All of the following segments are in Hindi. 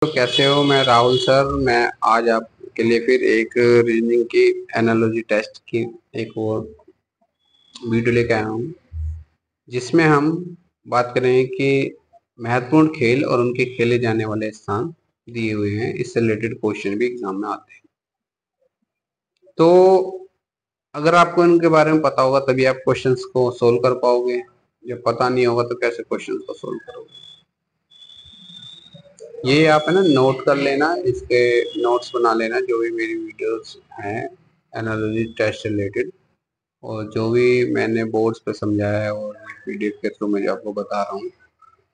तो कैसे हो? मैं राहुल सर। मैं आज आपके लिए फिर एक रीजनिंग की एनालॉजी टेस्ट की एक और वीडियो लेके आया हूँ, जिसमें हम बात करेंगे कि महत्वपूर्ण खेल और उनके खेले जाने वाले स्थान दिए हुए हैं। इससे रिलेटेड क्वेश्चन भी एग्जाम में आते हैं। तो अगर आपको इनके बारे में पता होगा तभी आप क्वेश्चंस को सोल्व कर पाओगे। जब पता नहीं होगा तो कैसे क्वेश्चंस को सोल्व करोगे? ये आप है ना नोट कर लेना, इसके नोट्स बना लेना, जो भी मेरी वीडियोस हैं एनालॉजी टेस्ट रिलेटेड, और जो भी मैंने बोर्ड्स पे समझाया है और पीडीएफ के थ्रू मैं जो आपको बता रहा हूँ,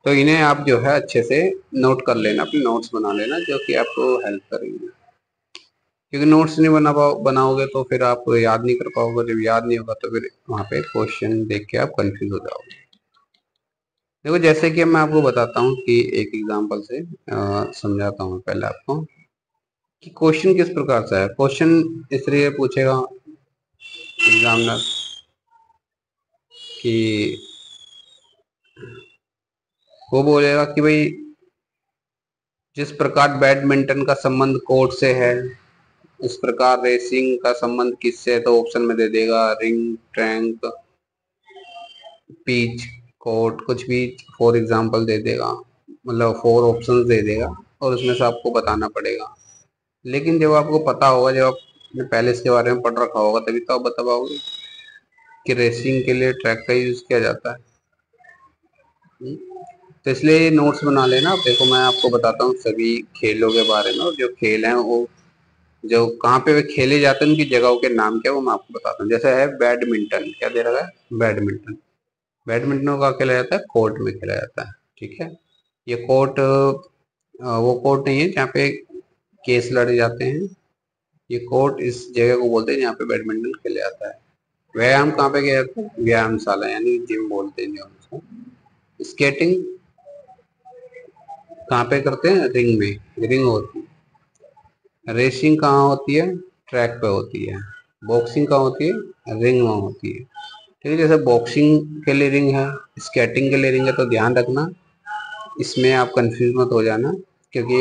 तो इन्हें आप जो है अच्छे से नोट कर लेना, अपने नोट्स बना लेना, जो कि आपको हेल्प करेंगे। क्योंकि नोट्स नहीं बनाओगे तो फिर आप याद नहीं कर पाओगे। जब याद नहीं होगा तो फिर वहाँ पे क्वेश्चन देख के आप कंफ्यूज हो जाओगे। देखो, जैसे कि मैं आपको बताता हूँ कि एक एग्जांपल से समझाता हूँ पहले आपको कि क्वेश्चन किस प्रकार से है। क्वेश्चन इसलिए पूछेगा एग्जामिनर कि वो बोलेगा कि भाई जिस प्रकार बैडमिंटन का संबंध कोर्ट से है, इस प्रकार रेसिंग का संबंध किससे है, तो ऑप्शन में दे देगा रिंग, ट्रैंक, पिच, कोर्ट, कुछ भी फॉर एग्जांपल दे देगा, मतलब 4 ऑप्शंस दे देगा और उसमें से आपको बताना पड़ेगा। लेकिन जब आपको पता होगा, जब आपने पहले इसके बारे में पढ़ रखा होगा, तभी तो आप बता पाओगे कि रेसिंग के लिए ट्रैक का यूज किया जाता है। तो इसलिए नोट्स बना लेना। अब देखो, मैं आपको बताता हूँ सभी खेलों के बारे में, और जो खेल हैं वो जो कहाँ पे वे खेले जाते हैं, उनकी जगहों के नाम क्या है वो मैं आपको बताता हूँ। जैसे है बैडमिंटन, क्या दे रखा है? बैडमिंटन। बैडमिंटन का खेला जाता है कोर्ट में खेला जाता है। ठीक है, ये कोर्ट वो कोर्ट नहीं है जहाँ पे केस लड़े जाते हैं। ये कोर्ट इस जगह को बोलते हैं जहाँ पे बैडमिंटन खेला जाता है। व्यायाम कहाँ पे किया जाता है? व्यायामशाला, यानी जिम बोलते हैं जो उसको। स्केटिंग कहाँ पे करते हैं? रिंग में, रिंग होती है। रेसिंग कहाँ होती है? ट्रैक पे होती है। बॉक्सिंग कहाँ होती है? रिंग में होती है। ठीक है, जैसे बॉक्सिंग के लिए रिंग है, स्केटिंग के लिए रिंग है, तो ध्यान रखना, इसमें आप कंफ्यूज मत हो जाना। क्योंकि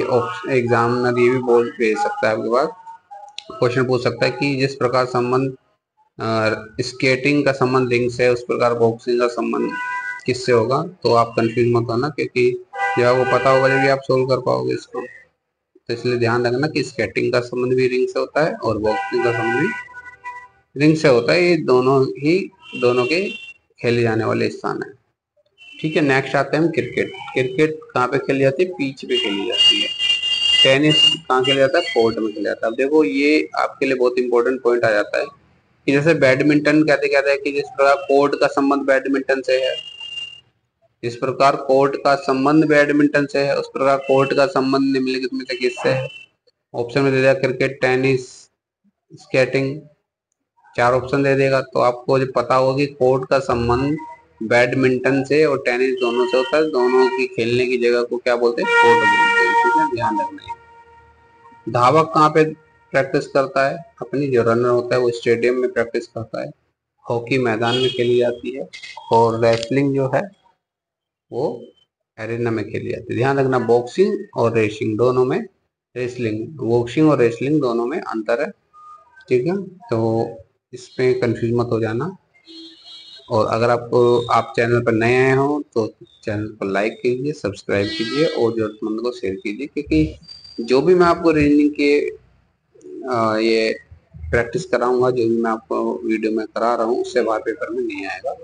एग्जामिनर ये भी बोल भेज सकता है आपके पास, क्वेश्चन पूछ सकता है कि जिस प्रकार संबंध स्केटिंग का संबंध रिंग से है, उस प्रकार बॉक्सिंग का संबंध किससे होगा। तो आप कंफ्यूज मत होना, क्योंकि जब आपको पता होगा जब भी आप सोल्व कर पाओगे इसको। तो इसलिए ध्यान रखना कि स्केटिंग का संबंध भी रिंग से होता है और बॉक्सिंग का संबंध भी रिंग से होता है। ये दोनों के खेले जाने वाले स्थान है। ठीक है, नेक्स्ट आते हैं हम क्रिकेट। क्रिकेट कहाँ पे खेली जाती है? पिच पे खेली जाती है। टेनिस कहाँ खेला जाता है? कोर्ट में खेला जाता है। अब देखो, ये आपके लिए बहुत इंपॉर्टेंट पॉइंट आ जाता है कि जैसे बैडमिंटन कहते कहते हैं कि जिस प्रकार कोर्ट का संबंध बैडमिंटन से है, जिस प्रकार कोर्ट का संबंध बैडमिंटन से है, उस प्रकार कोर्ट का संबंध निम्नलिखित में से किससे है? ऑप्शन में दे दिया क्रिकेट, टेनिस, स्केटिंग, 4 ऑप्शन दे देगा। तो आपको जो पता होगा कि कोर्ट का संबंध बैडमिंटन से और टेनिस दोनों से होता है। दोनों की खेलने की जगह को क्या बोलते हैं? कोर्ट बोलते हैं। ठीक है, ध्यान रखना है। धावक कहाँ पे प्रैक्टिस करता है? अपनी जो रनर होता है वो स्टेडियम में प्रैक्टिस करता है। हॉकी मैदान में खेली जाती है। और रेसलिंग जो है वो एरेना में खेली जाती है। ध्यान रखना, बॉक्सिंग और रेसिंग दोनों में, बॉक्सिंग और रेसलिंग दोनों में अंतर है। ठीक है, तो इसमें कंफ्यूज मत हो जाना। और अगर आप चैनल पर नए आए हो तो चैनल को लाइक कीजिए, सब्सक्राइब कीजिए और जरूरतमंद को शेयर कीजिए। क्योंकि जो भी मैं आपको रीजनिंग के ये प्रैक्टिस कराऊंगा, जो भी मैं आपको वीडियो में करा रहा हूँ, उससे बाहर पेपर में नहीं आएगा।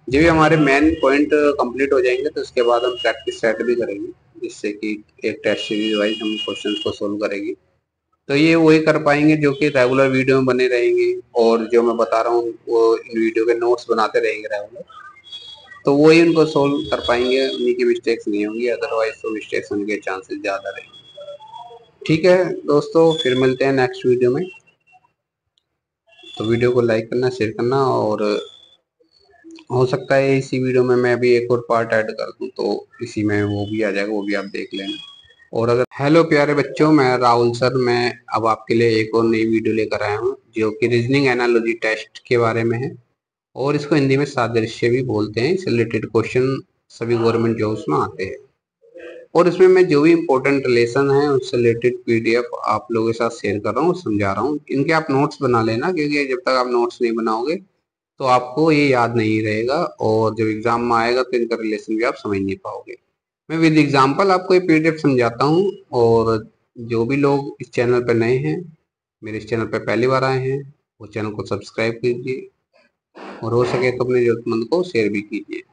जब भी हमारे मेन पॉइंट कंप्लीट हो जाएंगे तो उसके बाद हम प्रैक्टिस सेट भी करेंगे, जिससे कि एक टेस्ट सीरीज वाइज हम क्वेश्चंस को सोल्व करेंगे। तो ये वही कर पाएंगे जो कि रेगुलर वीडियो में बने रहेंगे, और जो मैं बता रहा हूँ वो इन वीडियो के नोट्स बनाते रहेंगे रेगुलर। तो वही उनको सोल्व कर पाएंगे, उन्हीं की मिस्टेक्स नहीं होंगी, अदरवाइज तो मिस्टेक्स होने के चांसेस ज़्यादा रहेंगे। ठीक है दोस्तों, फिर मिलते हैं नेक्स्ट वीडियो में। तो वीडियो को लाइक करना, शेयर करना, और हो सकता है इसी वीडियो में मैं अभी एक और पार्ट ऐड कर दूं, तो इसी में वो भी आ जाएगा, वो भी आप देख लेना। और अगर हेलो प्यारे बच्चों, मैं राहुल सर, मैं अब आपके लिए एक और नई वीडियो लेकर आया हूँ, जो कि रीजनिंग एनालॉजी टेस्ट के बारे में है। और इसको हिंदी में सादृश्य भी बोलते हैं। इससे रिलेटेड क्वेश्चन सभी गवर्नमेंट जॉब्स में आते हैं। और इसमें मैं जो भी इंपॉर्टेंट रिलेशन है उससे रिलेटेड पीडीएफ आप लोगों के साथ शेयर कर रहा हूँ, समझा रहा हूँ। इनके आप नोट्स बना लेना, क्योंकि जब तक आप नोट्स नहीं बनाओगे तो आपको ये याद नहीं रहेगा, और जब एग्जाम में आएगा तो इनका रिलेशन भी आप समझ नहीं पाओगे। मैं विद एग्जाम्पल आपको ये पीडीएफ समझाता हूँ। और जो भी लोग इस चैनल पर नए हैं, मेरे इस चैनल पर पहली बार आए हैं, वो चैनल को सब्सक्राइब कीजिए, और हो सके तो अपने जरूरतमंद को शेयर भी कीजिए।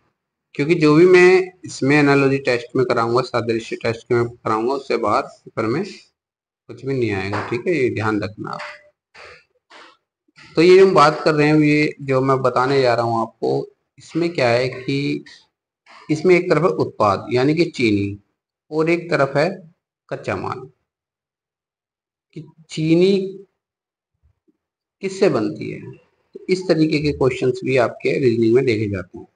क्योंकि जो भी मैं इसमें एनालॉजी टेस्ट में कराऊंगा, सादृश्य टेस्ट में कराऊंगा, उससे बाहर पेपर में कुछ भी नहीं आएगा। ठीक है, ये ध्यान रखना आप। तो ये हम बात कर रहे हैं, ये जो मैं बताने जा रहा हूँ आपको, इसमें क्या है कि इसमें एक तरफ है उत्पाद यानी कि चीनी, और एक तरफ है कच्चा माल। कि चीनी किससे बनती है, तो इस तरीके के क्वेश्चंस भी आपके रीजनिंग में देखे जाते हैं।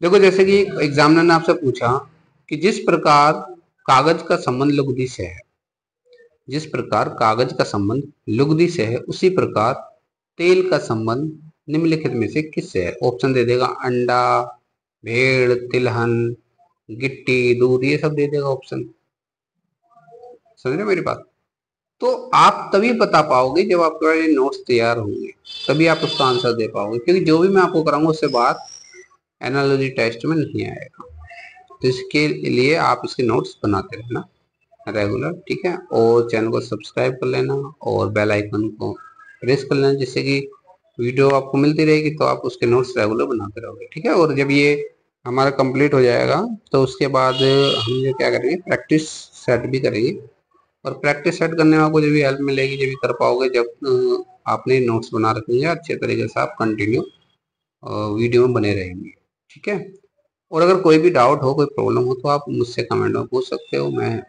देखो, जैसे कि एग्जामिनर ने आपसे पूछा कि जिस प्रकार कागज का संबंध लुगदी से है, जिस प्रकार कागज का संबंध लुगदी से है, उसी प्रकार तेल का संबंध निम्नलिखित में से किससे है। ऑप्शन दे देगा, अंडा, भेड़, तिलहन, गिट्टी, दूध, ये सब दे देगा ऑप्शन। समझ रहे मेरी बात। तो आप तभी बता पाओगे जब आपके पास ये नोट्स तैयार होंगे, तभी आप उसका आंसर दे पाओगे, क्योंकि जो भी मैं आपको कराऊंगा उससे बात एनालॉजी टेस्ट में नहीं आएगा। तो इसके लिए आप इसके नोट्स बनाते रहना रेगुलर, ठीक है। और चैनल को सब्सक्राइब कर लेना और बेल आइकन को प्रेस कर लेना, जिससे कि वीडियो आपको मिलती रहेगी तो आप उसके नोट्स रेगुलर बनाते रहोगे, ठीक है। और जब ये हमारा कंप्लीट हो जाएगा तो उसके बाद हम ये क्या करेंगे, प्रैक्टिस सेट भी करेंगे। और प्रैक्टिस सेट करने में आपको जब भी हेल्प मिलेगी, जब भी कर पाओगे, जब आपने नोट्स बना रखेंगे अच्छे तरीके से, आप कंटिन्यू वीडियो में बने रहेंगे, ठीक है। और अगर कोई भी डाउट हो, कोई प्रॉब्लम हो, तो आप मुझसे कमेंट में पूछ सकते हो, मैं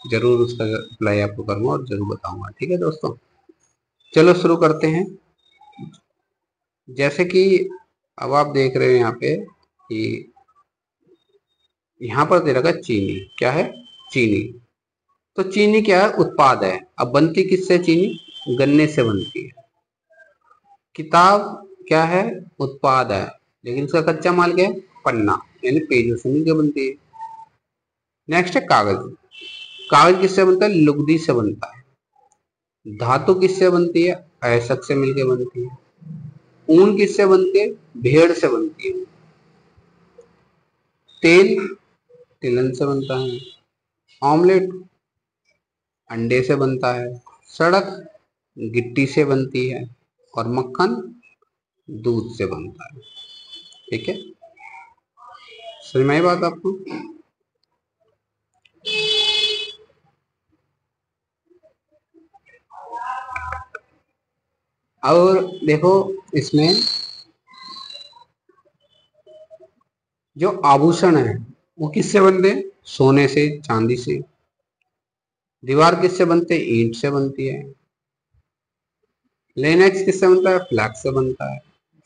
जरूर उसका रिप्लाई आपको करूंगा और जरूर बताऊंगा, ठीक है दोस्तों। चलो शुरू करते हैं। जैसे कि अब आप देख रहे हो यहाँ पे कि यहाँ पर दे रखा है चीनी, क्या है, चीनी। तो चीनी क्या है, उत्पाद है। अब बनती किससे चीनी, गन्ने से बनती है। किताब क्या है, उत्पाद है, लेकिन इसका कच्चा माल क्या है, पन्ना यानी पेजों से मिलकर बनती है। नेक्स्ट है कागज। कागज किससे बनता है, लुगदी से बनता है। धातु किससे बनती है, अयस्क से मिलकर बनती है। ऊन किससे बनती है, भेड़ से बनती है। तेल तिलहन से बनता है। ऑमलेट अंडे से बनता है। सड़क गिट्टी से बनती है। और मक्खन दूध से बनता है, ठीक है। समझ में आई बात आपको। और देखो, इसमें जो आभूषण है वो किससे बनते हैं, सोने से, चांदी से। दीवार किससे बनते हैं, ईंट से बनती है। लेनेक्स किससे बनता है, फ्लैक्स से बनता है।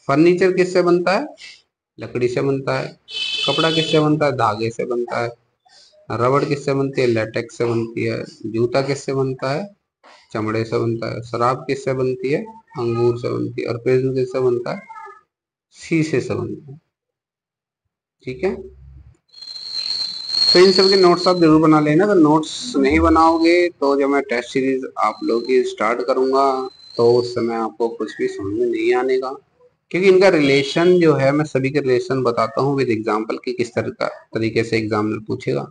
फर्नीचर किससे बनता है, लकड़ी से बनता है। कपड़ा किससे बनता है, धागे से बनता है। रबड़ किससे बनती है, लेटेक्स से बनती है। जूता किससे बनता है, चमड़े से बनता है। शराब किससे बनती है, अंगूर से बनती है। और पेज किससे बनता है, शीशे से बनता है, ठीक है। तो इन सब के नोट्स आप जरूर बना लेना। अगर नोट्स नहीं बनाओगे तो जब मैं टेस्ट सीरीज आप लोग की स्टार्ट करूंगा तो उस समय आपको कुछ भी समझ में नहीं आने का, क्योंकि इनका रिलेशन जो है, मैं सभी के रिलेशन बताता हूँ विद एग्जाम्पल की किस तरह का तरीके से एग्जामिनर पूछेगा।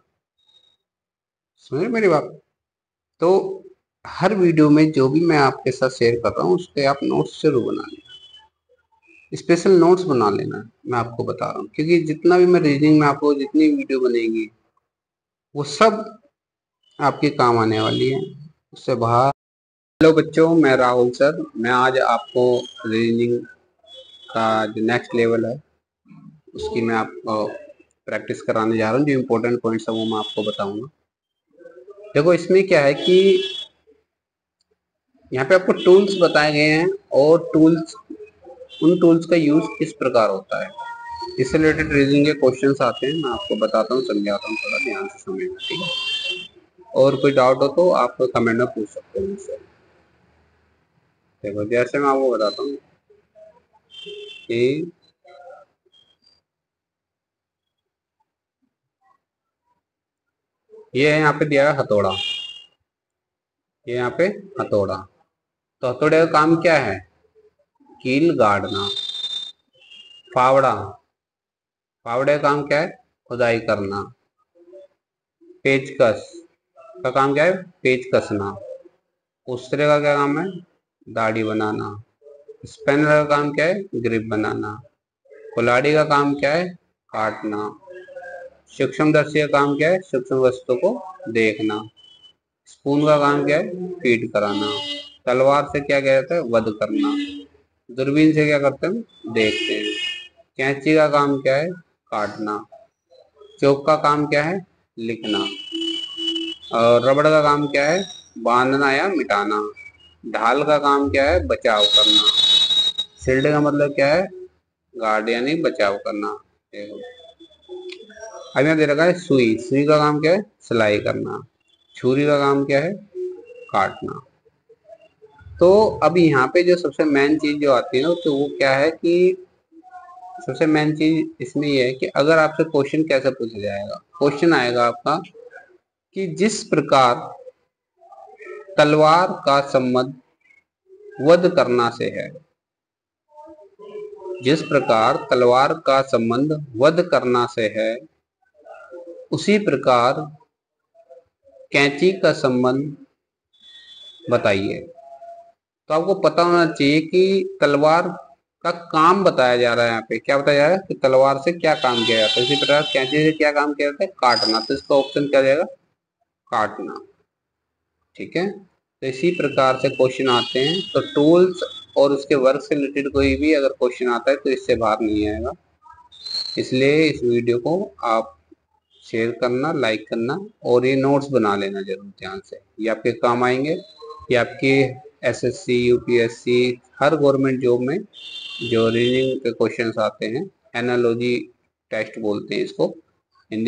समझे मेरी बात। तो हर वीडियो में जो भी मैं आपके साथ शेयर कर रहा हूँ उसके आप नोट्स जरूर बना लेना, स्पेशल नोट्स बना लेना। मैं आपको बता रहा हूँ, क्योंकि जितना भी मैं रीजनिंग में आपको जितनी वीडियो बनेगी वो सब आपके काम आने वाली है, उससे बाहर। हेलो बच्चों, मैं राहुल सर। मैं आज आपको रीजनिंग का जो नेक्स्ट लेवल है उसकी मैं आपको प्रैक्टिस कराने जा रहा हूँ। जो इम्पोर्टेंट पॉइंट्स है वो मैं आपको बताऊंगा। देखो, इसमें क्या है कि यहाँ पे आपको टूल्स बताए गए हैं, और टूल्स, उन टूल्स का यूज किस प्रकार होता है, इससे रिलेटेड रीजनिंग के क्वेश्चंस आते हैं। मैं आपको बताता हूँ, समझाता हूँ, थोड़ा ध्यान से समझना, ठीक है। और कोई डाउट हो तो आप कमेंट में पूछ सकते हो मुझसे। देखो, जैसे मैं आपको बताता हूँ कि ये है यहाँ पे दिया है हथौड़ा, ये यहाँ पे हथौड़ा। तो हथौड़े का काम क्या है? कील गाड़ना। फावड़ा, फावड़े का काम क्या है? खुदाई करना। पेचकस का काम क्या है? पेच कसना। उस्तरे का क्या काम है? दाढ़ी बनाना। स्पेनर का काम क्या है? ग्रिप बनाना। कुल्हाड़ी का काम क्या है? काटना। सूक्ष्मदर्शी का काम क्या है? सूक्ष्म वस्तु को देखना। स्पून का काम क्या है? फीड कराना। तलवार से क्या किया जाता है? वध करना। दूरबीन से क्या करते हैं? देखते हैं। कैंची का काम क्या है? काटना। चौक का काम क्या है? लिखना। और रबड़ का काम क्या है? बांधना या मिटाना। ढाल का काम क्या है? बचाव करना। शील्ड का मतलब क्या है? गार्ड यानी बचाव करना। देखो अब यहाँ दे रखा है सुई, सुई का काम क्या है? सिलाई करना। छुरी का काम क्या है? काटना। तो अब यहाँ पे जो सबसे मेन चीज जो आती है ना, तो वो क्या है कि सबसे मेन चीज इसमें ये है कि अगर आपसे क्वेश्चन कैसे पूछा जाएगा, क्वेश्चन आएगा आपका कि जिस प्रकार तलवार का संबंध वध करना से है, जिस प्रकार तलवार का संबंध वध करना से है, उसी प्रकार कैंची का संबंध बताइए। तो आपको पता होना चाहिए कि तलवार का काम बताया जा रहा है। यहाँ पे क्या बताया जा रहा है कि तलवार से क्या काम किया जाता है। इसी प्रकार कैंची से क्या काम किया जाता है? काटना। तो इसका ऑप्शन क्या जाएगा? काटना। ठीक है, तो इसी प्रकार से क्वेश्चन आते हैं। तो टूल्स और उसके वर्क से रिलेटेड कोई भी अगर क्वेश्चन आता है तो इससे बाहर नहीं आएगा। इसलिए इस वीडियो को आप शेयर करना, लाइक करना और ये नोट्स बना लेना जरूर ध्यान से। ये आपके काम आएंगे। ये आपके एसएससी, यूपीएससी, हर गवर्नमेंट जॉब में जो रीजनिंग के क्वेश्चंस आते हैं, एनालॉजी टेस्ट बोलते हैं इसको,